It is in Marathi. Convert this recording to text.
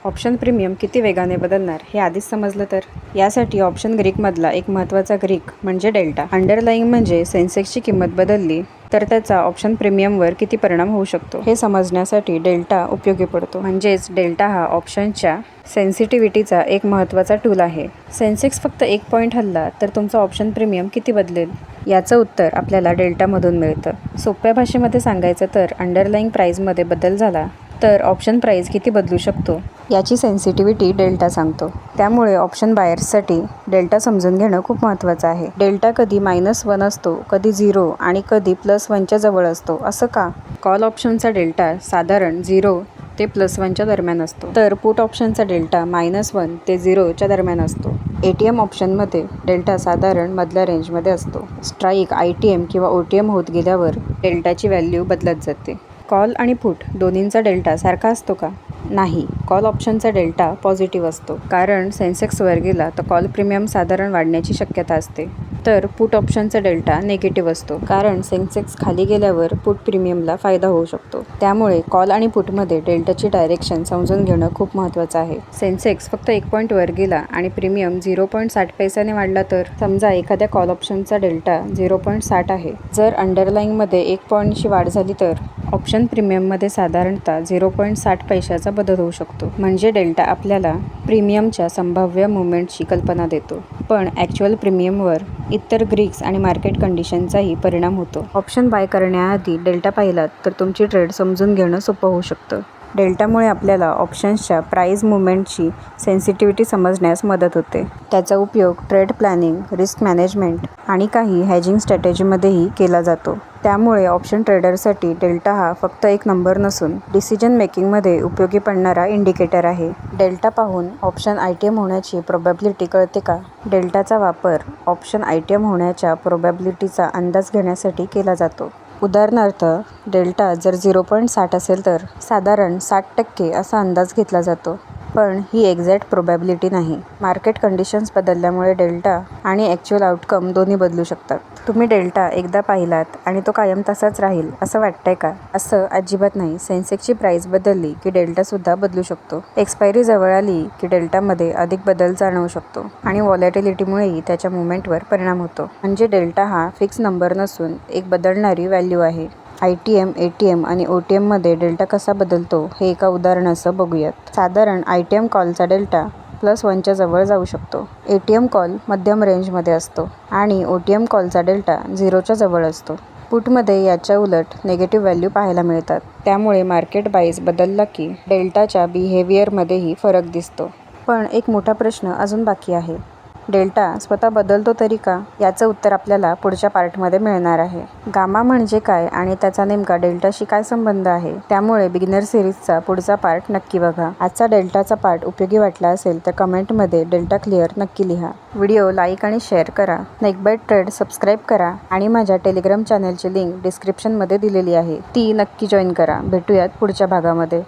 ऑप्शन प्रीमियम किती वेगाने बदलणार हे आधीच समजलं तर यासाठी ऑप्शन ग्रीकमधला एक महत्त्वाचा ग्रीक म्हणजे डेल्टा. अंडरलाईंग म्हणजे सेन्सेक्सची किंमत बदलली तर त्याचा ऑप्शन प्रीमियमवर किती परिणाम होऊ शकतो हे समजण्यासाठी डेल्टा उपयोगी पडतो. म्हणजेच डेल्टा हा ऑप्शनच्या सेन्सिटिव्हिटीचा एक महत्त्वाचा टूल आहे. सेन्सेक्स फक्त 1 पॉईंट हलला तर तुमचा ऑप्शन प्रीमियम किती बदलेल याचं उत्तर आपल्याला डेल्टामधून मिळतं. सोप्या भाषेमध्ये सांगायचं तर अंडरलाईंग प्राईजमध्ये बदल झाला तर ऑप्शन प्राईज किती बदलू शकतो याची सेन्सिटिव्हिटी डेल्टा सांगतो. त्यामुळे ऑप्शन बायर्ससाठी डेल्टा समजून घेणं खूप महत्त्वाचं आहे. डेल्टा कधी -1 असतो, कधी 0 आणि कधी +1च्या जवळ असतो. असं का? कॉल ऑप्शनचा डेल्टा साधारण 0 ते +1च्या दरम्यान असतो, तर पुट ऑप्शनचा डेल्टा -1 ते 0च्या दरम्यान असतो. ATM ऑप्शनमध्ये डेल्टा साधारण मधल्या रेंजमध्ये असतो. स्ट्राईक ITM किंवा OTM होत गेल्यावर डेल्टाची व्हॅल्यू बदलत जाते. कॉल आणि पुट दोन्हींचा डेल्टा सारखा असतो का? नाही. कॉल ऑप्शनचा डेल्टा पॉझिटिव्ह असतो, कारण सेन्सेक्स वर गेला तर कॉल प्रीमियम साधारण वाढण्याची शक्यता असते. तर पुट ऑप्शनचा डेल्टा निगेटिव्ह असतो, कारण सेन्सेक्स खाली गेल्यावर पुट प्रीमियमला फायदा होऊ शकतो. त्यामुळे कॉल आणि पुटमध्ये डेल्टाची डायरेक्शन समजून घेणं खूप महत्त्वाचं आहे. सेन्सेक्स फक्त 1 पॉईंट वर गेला आणि प्रीमियम 0.60 पैशाने वाढला तर समजा एखाद्या कॉल ऑप्शनचा डेल्टा 0.60 आहे. जर अंडरलाईंगमध्ये 1 पॉईंटची वाढ झाली तर ऑप्शन प्रीमियममध्ये साधारणतः 0.60 पैशाचा बदल होऊ शकतो. म्हणजे डेल्टा आपल्याला प्रीमियमच्या संभाव्य मुवमेंटची कल्पना देतो, पण ॲक्च्युअल प्रीमियमवर इतर ग्रीक्स आणि मार्केट कंडिशनचाही परिणाम होतो. ऑप्शन बाय करण्याआधी डेल्टा पाहिलात तर तुमची ट्रेड समजून घेणं सोपं होऊ शकतं. डेल्टामुळे आपल्याला ऑप्शन्सच्या प्राईज मुवमेंटची सेन्सिटिव्हिटी समजण्यास मदत होते. त्याचा उपयोग ट्रेड प्लॅनिंग, रिस्क मॅनेजमेंट आणि काही हेजिंग स्ट्रॅटेजीमध्येही केला जातो. त्यामुळे ऑप्शन ट्रेडरसाठी डेल्टा हा फक्त एक नंबर नसून डिसिजन मेकिंगमध्ये उपयोगी पडणारा इंडिकेटर आहे. डेल्टा पाहून ऑप्शन ITM होण्याची प्रोबॅबिलिटी कळते का? डेल्टाचा वापर ऑप्शन ITM होण्याच्या प्रोबॅबिलिटीचा अंदाज घेण्यासाठी केला जातो. उदाहरणार्थ, डेल्टा जर 0.60 असेल तर साधारण 60% असा अंदाज घेतला जातो. पण ही एक्झॅक्ट प्रोबॅबिलिटी नाही. मार्केट कंडिशन्स बदलल्यामुळे डेल्टा आणि ॲक्च्युअल आउटकम दोन्ही बदलू शकतात. तुम्ही डेल्टा एकदा पाहिलात आणि तो कायम तसाच राहील असं वाटतंय का? असं अजिबात नाही. सेन्सेक्सची प्राईस बदलली की डेल्टासुद्धा बदलू शकतो. एक्सपायरी जवळ आली की डेल्टामध्ये अधिक बदल जाणवू शकतो आणि व्हॉलॅटिलिटीमुळेही त्याच्या मुवमेंटवर परिणाम होतो. म्हणजे डेल्टा हा फिक्स नंबर नसून एक बदलणारी व्हॅल्यू आहे. ITM, ATM आणि OTMमध्ये डेल्टा कसा बदलतो हे एका उदाहरणासह बघूयात. साधारण ITM कॉलचा डेल्टा +1च्या जवळ जाऊ शकतो. ATM कॉल मध्यम रेंजमध्ये असतो आणि OTM कॉलचा डेल्टा 0च्या जवळ असतो. पुटमध्ये याच्या उलट निगेटिव्ह व्हॅल्यू पाहायला मिळतात. त्यामुळे मार्केट बाईज बदलला की डेल्टाच्या बिहेवियरमध्येही फरक दिसतो. पण एक मोठा प्रश्न अजून बाकी आहे. डेल्टा स्वतः बदलतो तरी का? याचं उत्तर आपल्याला पुढच्या पार्टमध्ये मिळणार आहे. गामा म्हणजे काय आणि त्याचा नेमका डेल्टाशी काय संबंध आहे? त्यामुळे बिगिनर सिरीजचा पुढचा पार्ट नक्की बघा. आजचा डेल्टाचा पार्ट उपयोगी वाटला असेल तर कमेंटमध्ये डेल्टा क्लिअर नक्की लिहा. व्हिडिओ लाईक आणि शेअर करा. नेकबाईट ट्रेड सबस्क्राईब करा आणि माझ्या टेलिग्राम चॅनलची लिंक डिस्क्रिप्शनमध्ये दिलेली आहे, ती नक्की जॉईन करा. भेटूयात पुढच्या भागामध्ये.